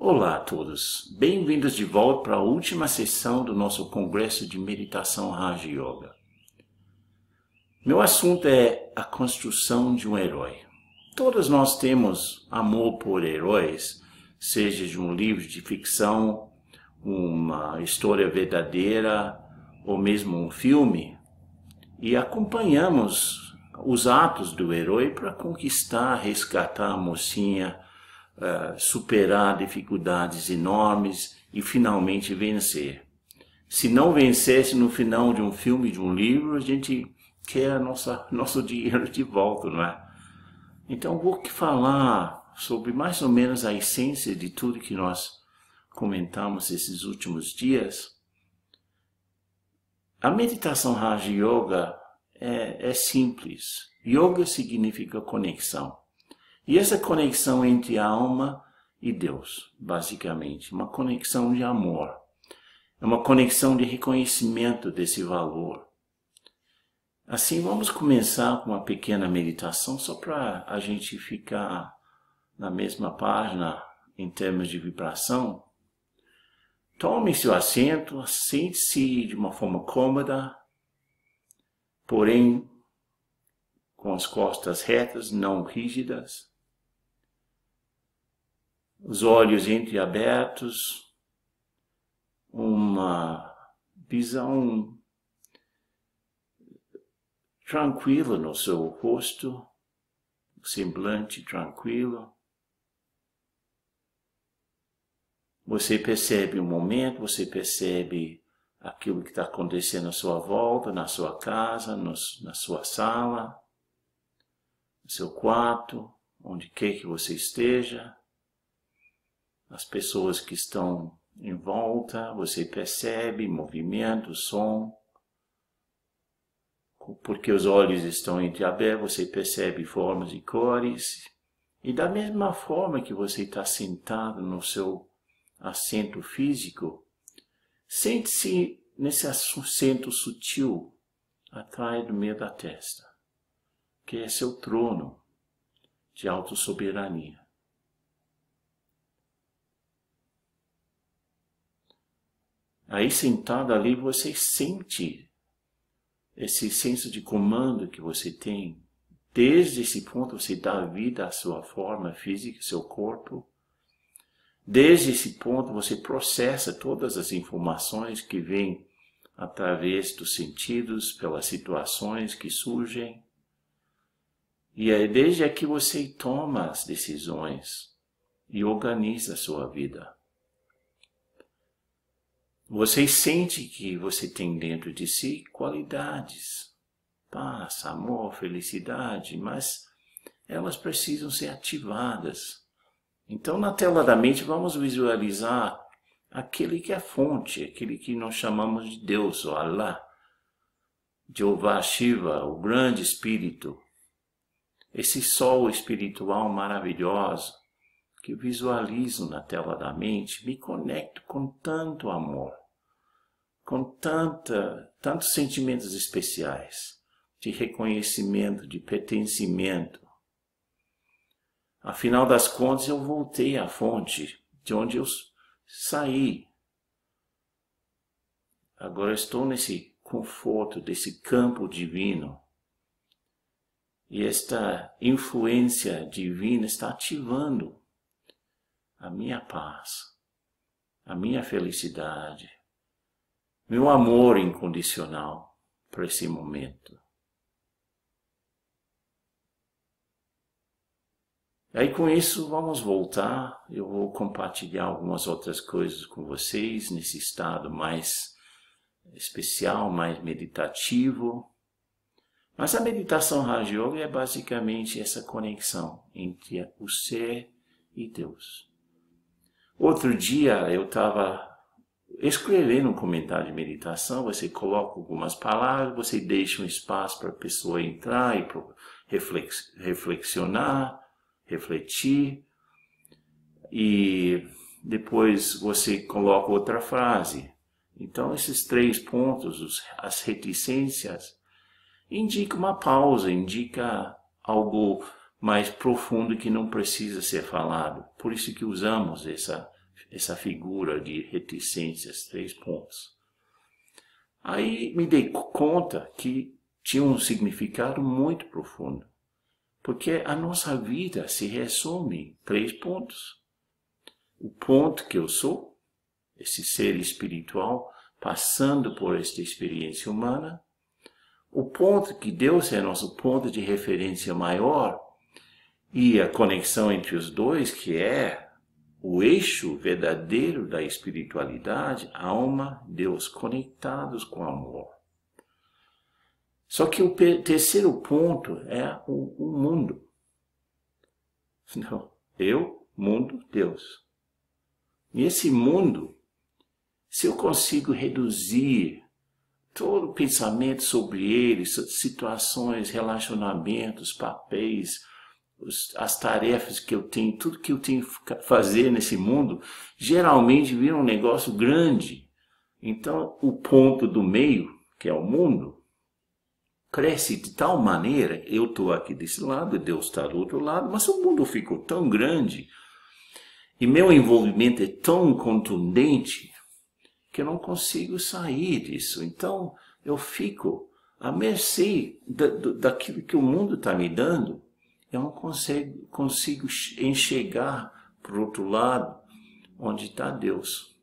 Olá a todos, bem-vindos de volta para a última sessão do nosso Congresso de Meditação Raja Yoga. Meu assunto é a construção de um herói. Todos nós temos amor por heróis, seja de um livro de ficção, uma história verdadeira ou mesmo um filme, e acompanhamos os atos do herói para conquistar, resgatar a mocinha, superar dificuldades enormes e finalmente vencer. Se não vencesse no final de um filme, de um livro, a gente quer nosso dinheiro de volta, não é? Então vou falar sobre mais ou menos a essência de tudo que nós comentamos esses últimos dias. A meditação Raja Yoga é simples. Yoga significa conexão. E essa conexão entre a alma e Deus, basicamente, uma conexão de amor, é uma conexão de reconhecimento desse valor. Assim, vamos começar com uma pequena meditação, só para a gente ficar na mesma página em termos de vibração. Tome seu assento, sente-se de uma forma cômoda, porém com as costas retas, não rígidas. Os olhos entreabertos, uma visão tranquila no seu rosto, semblante tranquilo. Você percebe o momento, você percebe aquilo que está acontecendo à sua volta, na sua casa, na sua sala, no seu quarto, onde quer que você esteja. As pessoas que estão em volta, você percebe movimento, som. Porque os olhos estão entreabertos, você percebe formas e cores. E da mesma forma que você está sentado no seu assento físico, sente-se nesse assento sutil, atrás do meio da testa, que é seu trono de autossoberania. Aí sentado ali você sente esse senso de comando que você tem. Desde esse ponto você dá vida à sua forma física, seu corpo. Desde esse ponto você processa todas as informações que vêm através dos sentidos, pelas situações que surgem. E é desde aqui você toma as decisões e organiza a sua vida. Você sente que você tem dentro de si qualidades, paz, amor, felicidade, mas elas precisam ser ativadas. Então, na tela da mente, vamos visualizar aquele que é a fonte, aquele que nós chamamos de Deus, ou Allah, Jeová Shiva, o grande Espírito, esse sol espiritual maravilhoso que eu visualizo na tela da mente, me conecto com tanto amor, com tantos sentimentos especiais, de reconhecimento, de pertencimento. Afinal das contas, eu voltei à fonte de onde eu saí. Agora estou nesse conforto, desse campo divino. E esta influência divina está ativando a minha paz, a minha felicidade, meu amor incondicional para esse momento. Aí com isso vamos voltar, eu vou compartilhar algumas outras coisas com vocês nesse estado mais especial, mais meditativo. Mas a meditação Raja Yoga é basicamente essa conexão entre o ser e Deus. Outro dia eu estava escrevendo um comentário de meditação, você coloca algumas palavras, você deixa um espaço para a pessoa entrar e reflexionar, refletir, e depois você coloca outra frase. Então esses 3 pontos, as reticências, indica uma pausa, indica algo mais profundo que não precisa ser falado. Por isso que usamos essa essa figura de reticências, 3 pontos. Aí me dei conta que tinha um significado muito profundo, porque a nossa vida se resume em 3 pontos. O ponto que eu sou, esse ser espiritual, passando por esta experiência humana. O ponto que Deus é nosso ponto de referência maior, e a conexão entre os dois, que é o eixo verdadeiro da espiritualidade, alma, Deus, conectados com o amor. Só que o terceiro ponto é o mundo. Não, eu, mundo, Deus. E esse mundo, se eu consigo reduzir todo o pensamento sobre ele, situações, relacionamentos, papéis, as tarefas que eu tenho, tudo que eu tenho que fazer nesse mundo, geralmente vira um negócio grande. Então, o ponto do meio, que é o mundo, cresce de tal maneira, eu estou aqui desse lado, Deus está do outro lado, mas o mundo ficou tão grande, e meu envolvimento é tão contundente, que eu não consigo sair disso. Então, eu fico à mercê daquilo que o mundo está me dando. Eu não consigo enxergar para o outro lado, onde está Deus.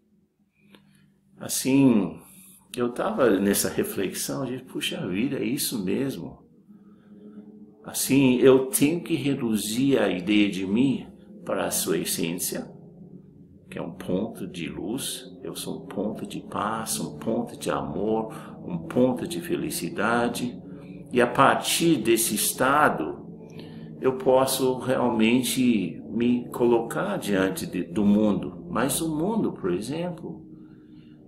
Assim, eu estava nessa reflexão de, puxa vida, é isso mesmo. Assim, eu tenho que reduzir a ideia de mim para a sua essência, que é um ponto de luz, eu sou um ponto de paz, um ponto de amor, um ponto de felicidade. E a partir desse estado, eu posso realmente me colocar diante do mundo. Mas o mundo, por exemplo,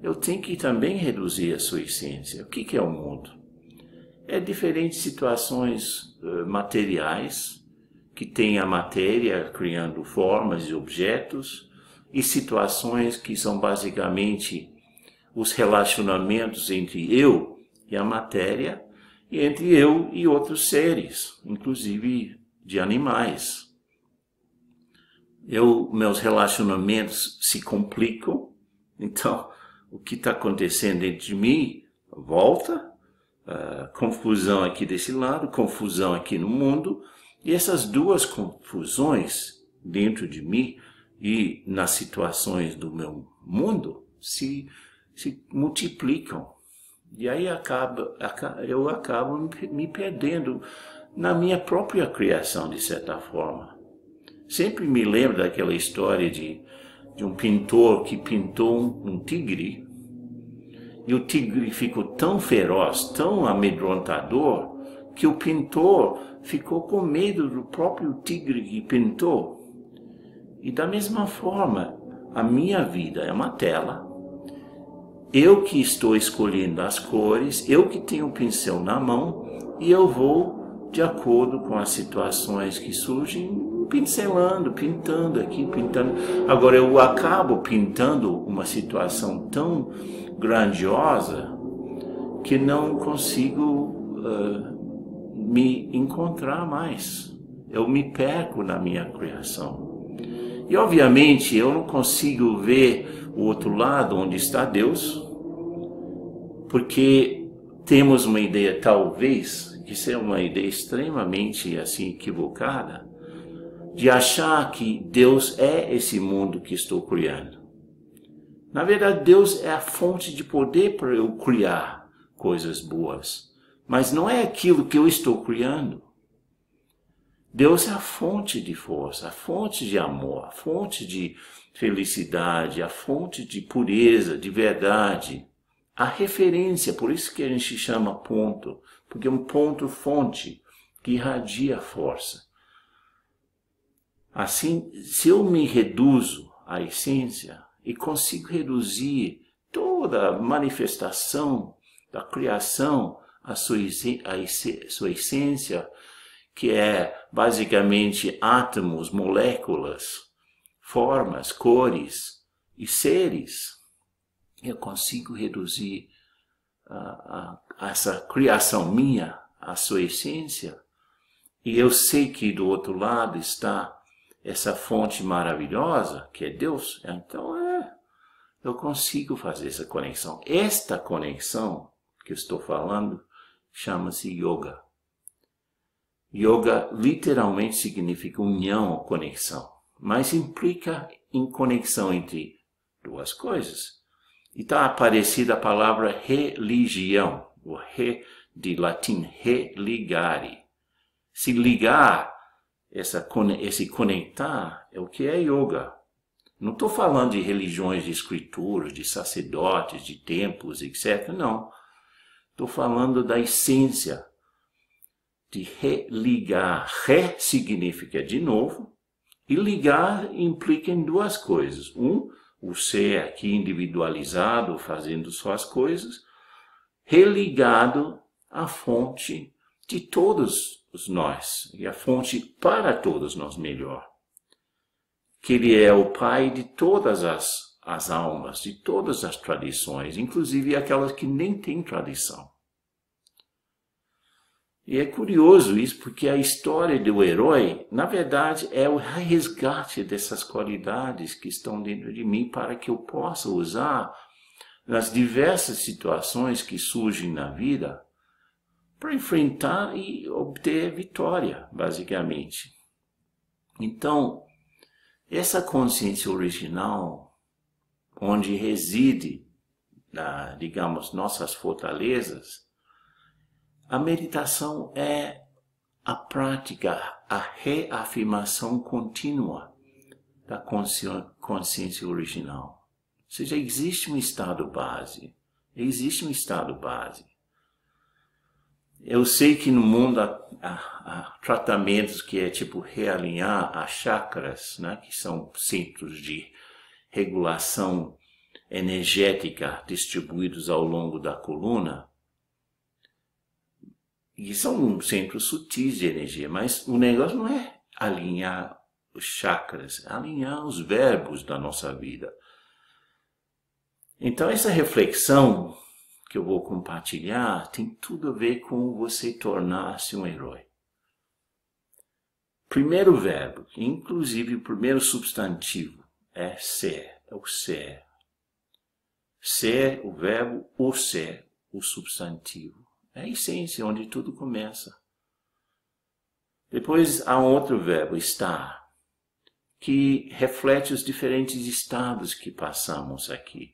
eu tenho que também reduzir a sua essência. O que é o mundo? É diferentes situações materiais, que tem a matéria criando formas e objetos, e situações que são basicamente os relacionamentos entre eu e a matéria, e entre eu e outros seres, inclusive de animais. Meus relacionamentos se complicam, então o que está acontecendo dentro de mim volta, confusão aqui desse lado, confusão aqui no mundo, e essas duas confusões dentro de mim e nas situações do meu mundo se multiplicam. E aí eu acabo me perdendo na minha própria criação, de certa forma. Sempre me lembro daquela história de um pintor que pintou um tigre, e o tigre ficou tão feroz, tão amedrontador, que o pintor ficou com medo do próprio tigre que pintou. E da mesma forma, a minha vida é uma tela. Eu que estou escolhendo as cores, eu que tenho o pincel na mão, e eu vou de acordo com as situações que surgem, pincelando, pintando aqui, pintando. Agora eu acabo pintando uma situação tão grandiosa que não consigo me encontrar mais. Eu me perco na minha criação. E obviamente eu não consigo ver o outro lado onde está Deus, porque temos uma ideia, talvez, que isso é uma ideia extremamente assim equivocada, de achar que Deus é esse mundo que estou criando. Na verdade, Deus é a fonte de poder para eu criar coisas boas, mas não é aquilo que eu estou criando. Deus é a fonte de força, a fonte de amor, a fonte de felicidade, a fonte de pureza, de verdade. A referência, por isso que a gente chama ponto, porque é um ponto-fonte que irradia força. Assim, se eu me reduzo à essência e consigo reduzir toda a manifestação da criação à sua essência, que é basicamente átomos, moléculas, formas, cores e seres, eu consigo reduzir essa criação minha à sua essência, e eu sei que do outro lado está essa fonte maravilhosa, que é Deus, então eu consigo fazer essa conexão. Esta conexão que eu estou falando chama-se yoga. Yoga literalmente significa união ou conexão, mas implica em conexão entre duas coisas. E está aparecida a palavra religião, o re de latim religare. Se ligar, esse conectar, é o que é yoga. Não estou falando de religiões de escrituras, de sacerdotes, de templos, etc. Não. Estou falando da essência de religar. Re significa de novo, e ligar implica em duas coisas. O ser aqui individualizado, fazendo suas coisas, religado à fonte de todos os nós, e a fonte para todos nós melhor. Que ele é o pai de todas as almas, de todas as tradições, inclusive aquelas que nem têm tradição. E é curioso isso, porque a história do herói, na verdade, é o resgate dessas qualidades que estão dentro de mim para que eu possa usar nas diversas situações que surgem na vida para enfrentar e obter vitória, basicamente. Então, essa consciência original, onde reside, digamos, nossas fortalezas, a meditação é a prática, a reafirmação contínua da consciência original. Ou seja, existe um estado base. Existe um estado base. Eu sei que no mundo há tratamentos que é tipo realinhar as chakras, né, que são centros de regulação energética distribuídos ao longo da coluna. E são centros sutis de energia, mas o negócio não é alinhar os chakras, é alinhar os verbos da nossa vida. Então essa reflexão que eu vou compartilhar tem tudo a ver com você tornar-se um herói. Primeiro verbo, inclusive o primeiro substantivo, é ser, é o ser. Ser, o verbo, o ser, o substantivo. É a essência, onde tudo começa. Depois há um outro verbo, estar, que reflete os diferentes estados que passamos aqui.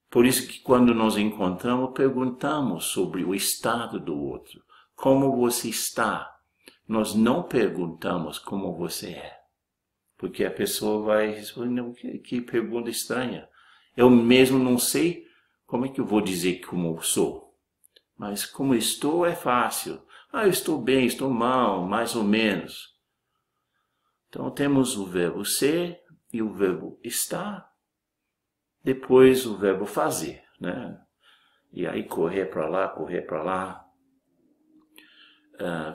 Por isso que quando nos encontramos, perguntamos sobre o estado do outro. Como você está? Nós não perguntamos como você é. Porque a pessoa vai responder, que pergunta estranha. Eu mesmo não sei como é que eu vou dizer como eu sou. Mas como estou é fácil. Eu estou bem, estou mal, mais ou menos. Então temos o verbo ser e o verbo estar. Depois o verbo fazer, né? E aí correr para lá,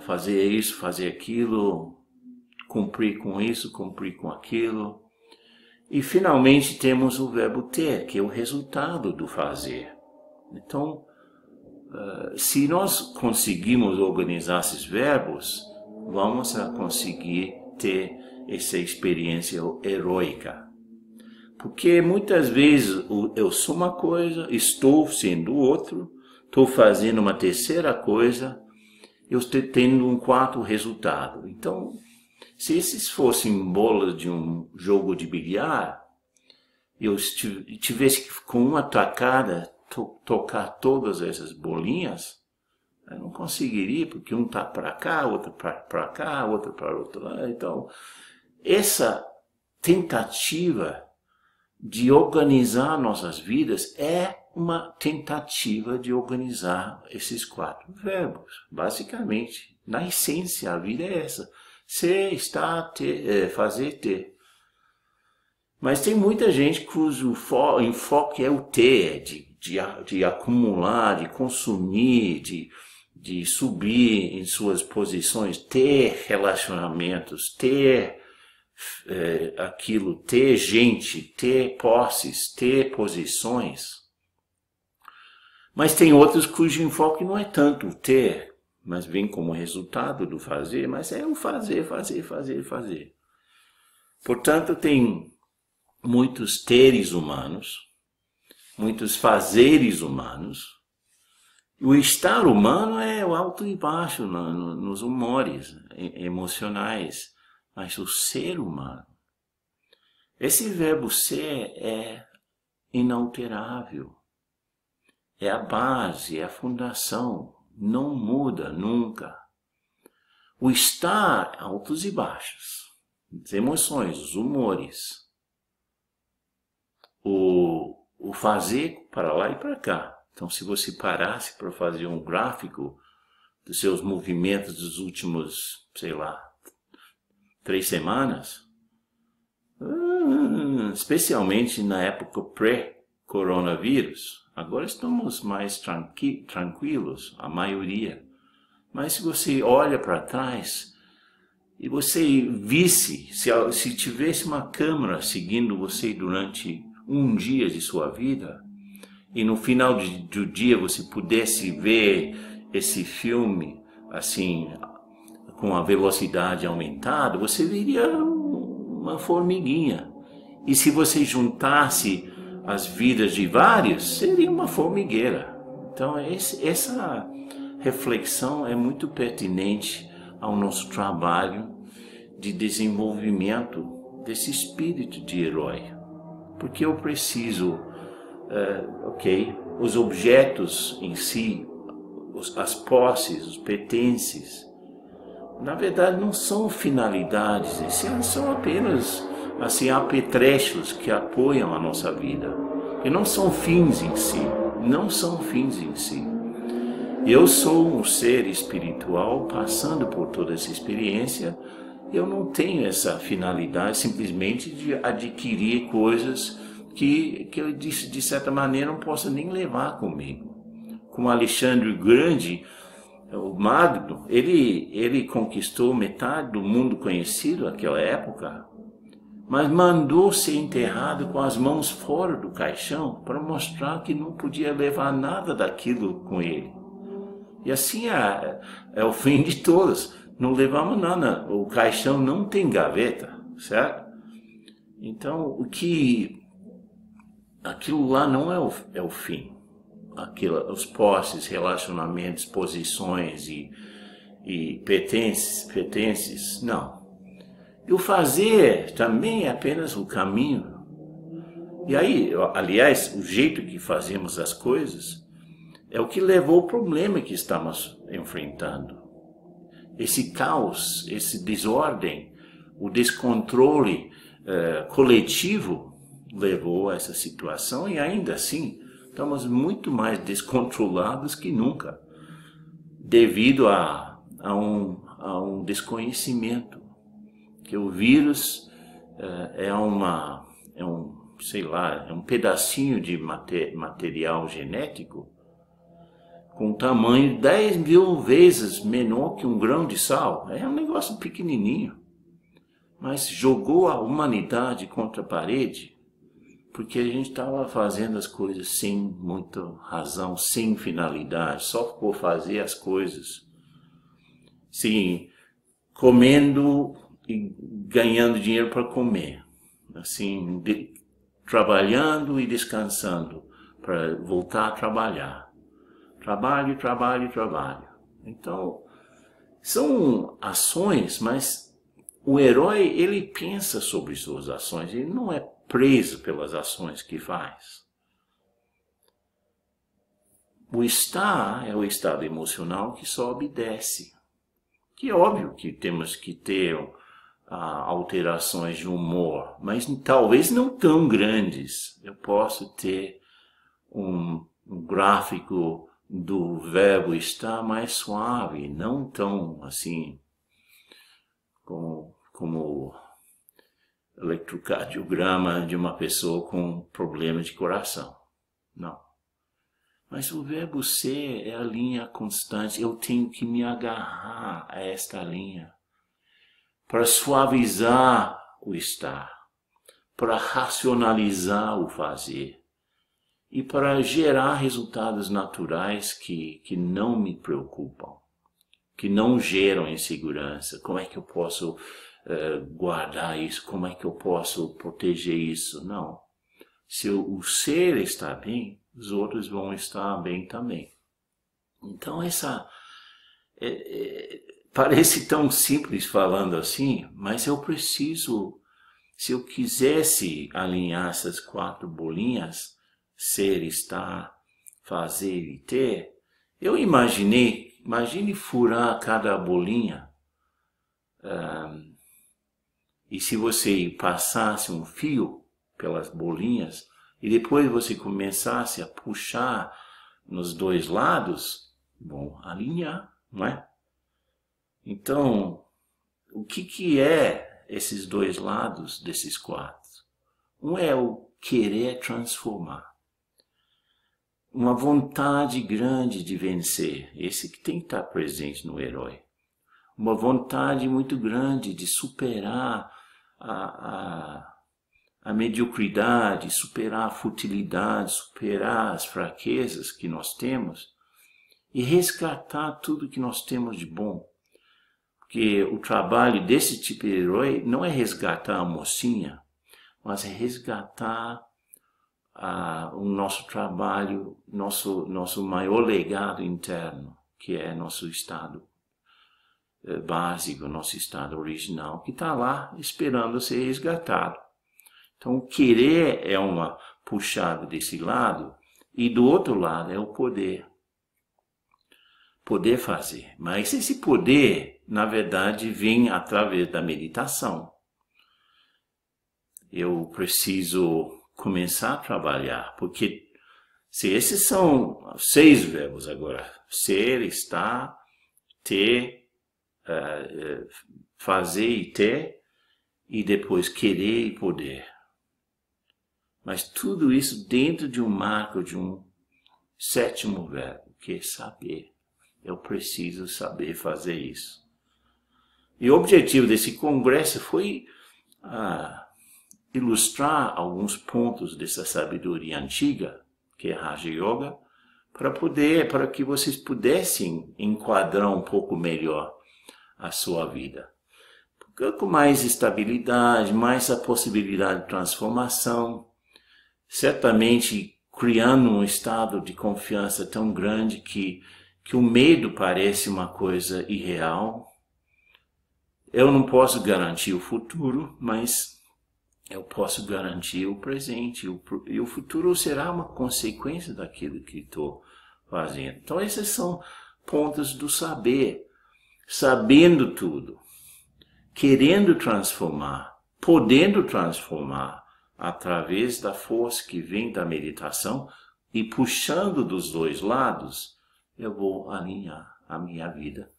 fazer isso, fazer aquilo, cumprir com isso, cumprir com aquilo. E finalmente temos o verbo ter, que é o resultado do fazer. Então, se nós conseguimos organizar esses verbos, vamos conseguir ter essa experiência heróica. Porque muitas vezes eu sou uma coisa, estou sendo outro, estou fazendo uma terceira coisa, eu estou tendo um quarto resultado. Então, se esses fossem bolas de um jogo de bilhar, eu tivesse que, com uma tacada, tocar todas essas bolinhas, eu não conseguiria, porque um está para cá, outro para cá, outro para o outro lado. Então, essa tentativa de organizar nossas vidas é uma tentativa de organizar esses quatro verbos. Basicamente, na essência, a vida é essa. Ser, estar, ter, fazer, ter. Mas tem muita gente cujo enfoque é o ter, de acumular, de consumir, de subir em suas posições, ter relacionamentos, ter aquilo, ter gente, ter posses, ter posições. Mas tem outros cujo enfoque não é tanto o ter, mas vem como resultado do fazer, mas é o fazer, fazer, fazer, fazer. Portanto, tem muitos teres humanos, muitos fazeres humanos. O estar humano é o alto e baixo nos humores emocionais, mas o ser humano, esse verbo ser é inalterável, é a base, é a fundação, não muda nunca. O estar, altos e baixos, as emoções, os humores, o fazer para lá e para cá. Então, se você parasse para fazer um gráfico dos seus movimentos dos últimos, sei lá, 3 semanas, especialmente na época pré-coronavírus, agora estamos mais tranquilos, a maioria. Mas se você olha para trás e você visse, se tivesse uma câmera seguindo você durante um dia de sua vida, e no final do dia você pudesse ver esse filme assim, com a velocidade aumentada, você veria uma formiguinha. E se você juntasse as vidas de vários, seria uma formigueira. Então essa reflexão é muito pertinente ao nosso trabalho de desenvolvimento desse espírito de herói. Porque eu preciso, os objetos em si, as posses, os pertences, na verdade não são finalidades, são apenas assim, apetrechos que apoiam a nossa vida. E não são fins em si, não são fins em si. Eu sou um ser espiritual passando por toda essa experiência. Eu não tenho essa finalidade simplesmente de adquirir coisas que eu, de certa maneira, não posso nem levar comigo. Como Alexandre o Grande, o Magno, ele conquistou metade do mundo conhecido naquela época, mas mandou ser enterrado com as mãos fora do caixão para mostrar que não podia levar nada daquilo com ele. E assim é o fim de todos. Não levamos nada. O caixão não tem gaveta, certo? Então, aquilo lá não é o fim. Os posses, relacionamentos, posições e pertences, não. E o fazer também é apenas o caminho. E aí, aliás, o jeito que fazemos as coisas é o que levou ao problema que estamos enfrentando. Esse caos, esse desordem, o descontrole coletivo levou a essa situação e ainda assim estamos muito mais descontrolados que nunca, devido a um desconhecimento, que o vírus é um pedacinho de material genético com um tamanho 10.000 vezes menor que um grão de sal. É um negócio pequenininho, mas jogou a humanidade contra a parede, porque a gente estava fazendo as coisas sem muita razão, sem finalidade, só por fazer as coisas. Sim, comendo e ganhando dinheiro para comer. Assim, trabalhando e descansando para voltar a trabalhar. Trabalho, trabalho, trabalho. Então, são ações, mas o herói, ele pensa sobre suas ações, ele não é preso pelas ações que faz. O estar é o estado emocional que só obedece. Que é óbvio que temos que ter alterações de humor, mas talvez não tão grandes. Eu posso ter um gráfico do verbo estar mais suave, não tão assim como eletrocardiograma de uma pessoa com problema de coração. Não. Mas o verbo ser é a linha constante. Eu tenho que me agarrar a esta linha para suavizar o estar, para racionalizar o fazer e para gerar resultados naturais que não me preocupam, que não geram insegurança. Como é que eu posso guardar isso, como é que eu posso proteger isso? Não. Se o ser está bem, os outros vão estar bem também. Então parece tão simples falando assim, mas eu preciso, se eu quisesse alinhar essas 4 bolinhas, ser, estar, fazer e ter, eu imagine furar cada bolinha, e se você passasse um fio pelas bolinhas, e depois você começasse a puxar nos 2 lados, bom, alinhar, não é? Então, o que é esses 2 lados desses 4? Um é o querer transformar. Uma vontade grande de vencer, esse que tem que estar presente no herói. Uma vontade muito grande de superar a mediocridade, superar a futilidade, superar as fraquezas que nós temos e resgatar tudo que nós temos de bom. Porque o trabalho desse tipo de herói não é resgatar a mocinha, mas é resgatar o nosso trabalho, nosso maior legado interno, que é nosso estado básico, nosso estado original, que está lá esperando ser resgatado. Então, o querer é uma puxada desse lado, e do outro lado é o poder. Poder fazer. Mas esse poder, na verdade, vem através da meditação. Eu preciso começar a trabalhar, porque se esses são 6 verbos agora, ser, estar, ter, fazer e ter, e depois querer e poder. Mas tudo isso dentro de um marco de um 7º verbo, que é saber. Eu preciso saber fazer isso. E o objetivo desse congresso foi ilustrar alguns pontos dessa sabedoria antiga, que é Raja Yoga, para que vocês pudessem enquadrar um pouco melhor a sua vida. Com mais estabilidade, mais a possibilidade de transformação, certamente criando um estado de confiança tão grande que o medo parece uma coisa irreal. Eu não posso garantir o futuro, mas eu posso garantir o presente. E o futuro será uma consequência daquilo que estou fazendo. Então, esses são pontos do saber. Sabendo tudo, querendo transformar, podendo transformar através da força que vem da meditação e puxando dos 2 lados, eu vou alinhar a minha vida.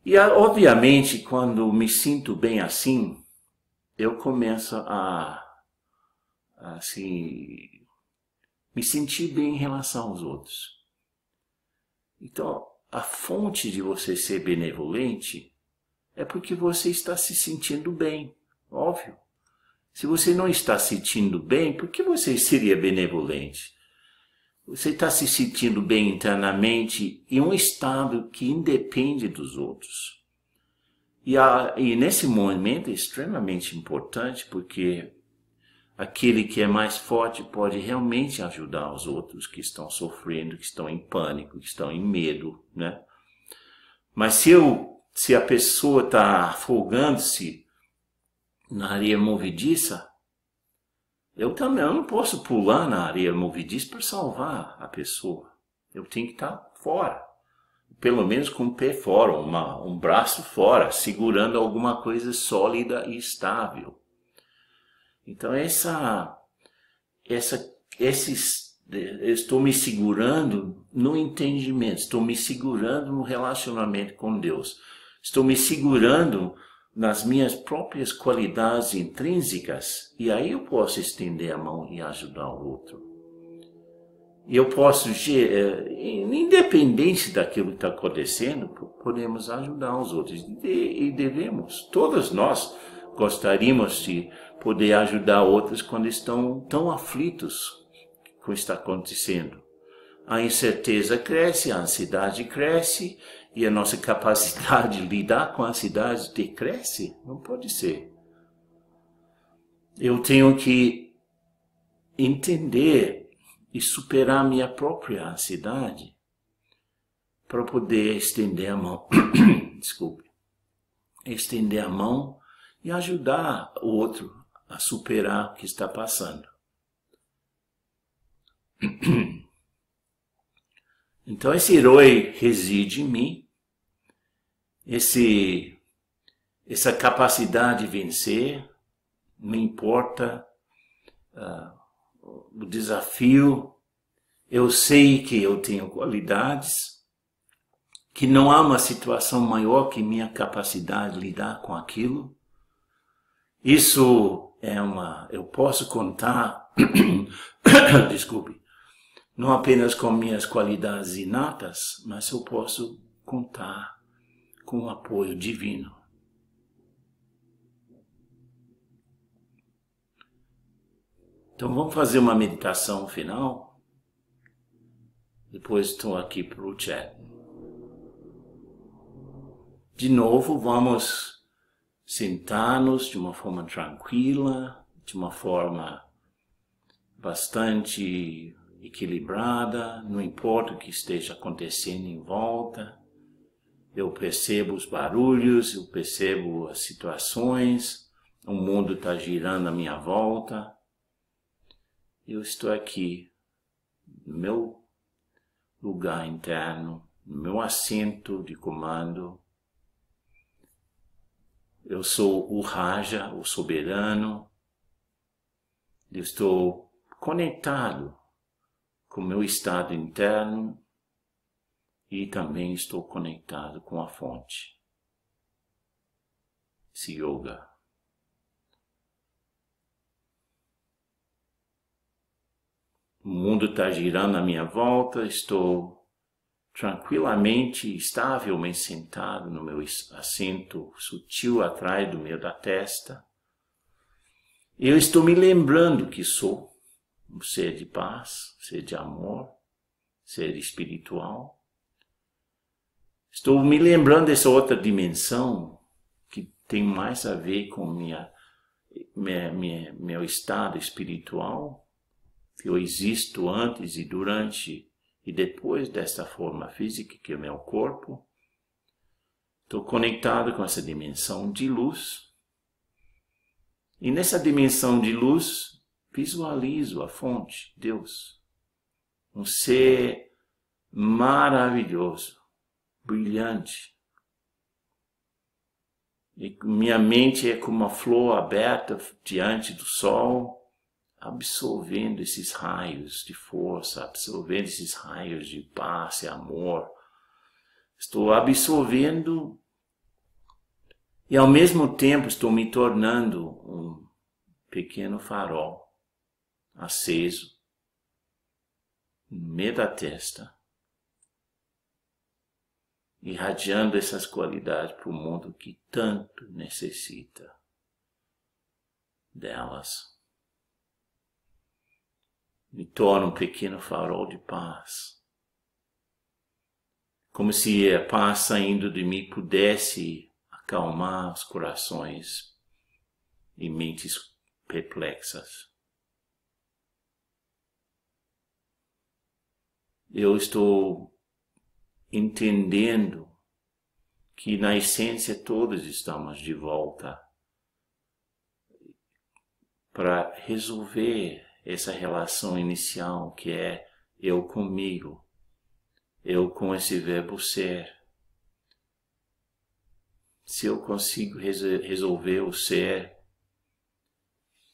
E, obviamente, quando me sinto bem assim, eu começo a me sentir bem em relação aos outros. Então, a fonte de você ser benevolente é porque você está se sentindo bem, óbvio. Se você não está se sentindo bem, por que você seria benevolente? Você está se sentindo bem internamente em um estado que independe dos outros. E nesse momento é extremamente importante, porque aquele que é mais forte pode realmente ajudar os outros que estão sofrendo, que estão em pânico, que estão em medo, né? Mas se a pessoa está afogando-se na areia movediça, eu não posso pular na areia movediça para salvar a pessoa. Eu tenho que estar fora, pelo menos com o pé fora, um braço fora, segurando alguma coisa sólida e estável. Então eu estou me segurando no entendimento, estou me segurando no relacionamento com Deus, estou me segurando nas minhas próprias qualidades intrínsecas, e aí eu posso estender a mão e ajudar o outro. E eu posso, independente daquilo que está acontecendo, podemos ajudar os outros, e devemos. Todos nós gostaríamos de poder ajudar outros quando estão tão aflitos com o que está acontecendo. A incerteza cresce, a ansiedade cresce, e a nossa capacidade de lidar com a ansiedade decresce? Não pode ser. Eu tenho que entender e superar minha própria ansiedade para poder estender a mão, desculpe, estender a mão e ajudar o outro a superar o que está passando. Então esse herói reside em mim, essa capacidade de vencer, não importa o desafio, eu sei que eu tenho qualidades, que não há uma situação maior que minha capacidade de lidar com aquilo. Isso eu posso contar, desculpe, não apenas com minhas qualidades inatas, mas eu posso contar com o apoio divino. Então vamos fazer uma meditação final. Depois estou aqui para o chat. De novo, vamos sentar-nos de uma forma tranquila, de uma forma bastante equilibrada, não importa o que esteja acontecendo em volta. Eu percebo os barulhos, eu percebo as situações, o mundo está girando à minha volta. Eu estou aqui, no meu lugar interno, no meu assento de comando. Eu sou o Raja, o soberano. Eu estou conectado com o meu estado interno e também estou conectado com a fonte. Esse yoga. O mundo está girando à minha volta, estou tranquilamente, estavelmente sentado no meu assento sutil atrás do meio da testa. Eu estou me lembrando que sou um ser de paz, ser de amor, ser espiritual. Estou me lembrando dessa outra dimensão que tem mais a ver com meu estado espiritual, que eu existo antes e durante e depois desta forma física que é o meu corpo. Estou conectado com essa dimensão de luz. E nessa dimensão de luz, visualizo a fonte, Deus. Um ser maravilhoso, brilhante. E minha mente é como uma flor aberta diante do sol, absorvendo esses raios de força, absorvendo esses raios de paz e amor. Estou absorvendo e ao mesmo tempo estou me tornando um pequeno farol aceso no meio da testa, irradiando essas qualidades para o mundo que tanto necessita delas. Me torno um pequeno farol de paz. Como se a paz saindo de mim pudesse acalmar os corações e mentes perplexas. Eu estou entendendo que na essência todos estamos de volta para resolver essa relação inicial que é eu comigo, eu com esse verbo ser. Se eu consigo resolver o ser,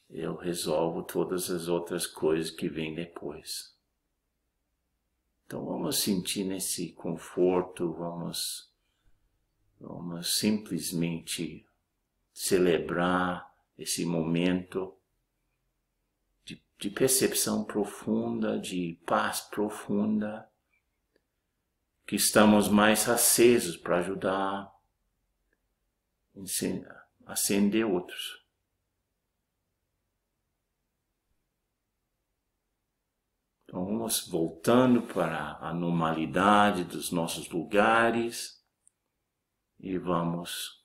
eu resolvo todas as outras coisas que vêm depois. Então vamos sentir nesse conforto, vamos simplesmente celebrar esse momento de percepção profunda, de paz profunda, que estamos mais acesos para ajudar a acender outros. Então vamos voltando para a normalidade dos nossos lugares. E vamos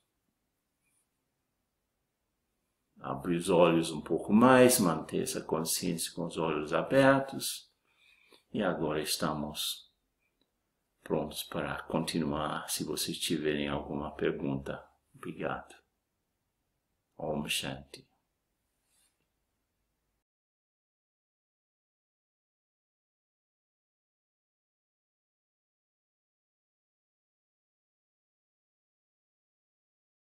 abrir os olhos um pouco mais, manter essa consciência com os olhos abertos. E agora estamos prontos para continuar. Se vocês tiverem alguma pergunta, obrigado. Om Shanti.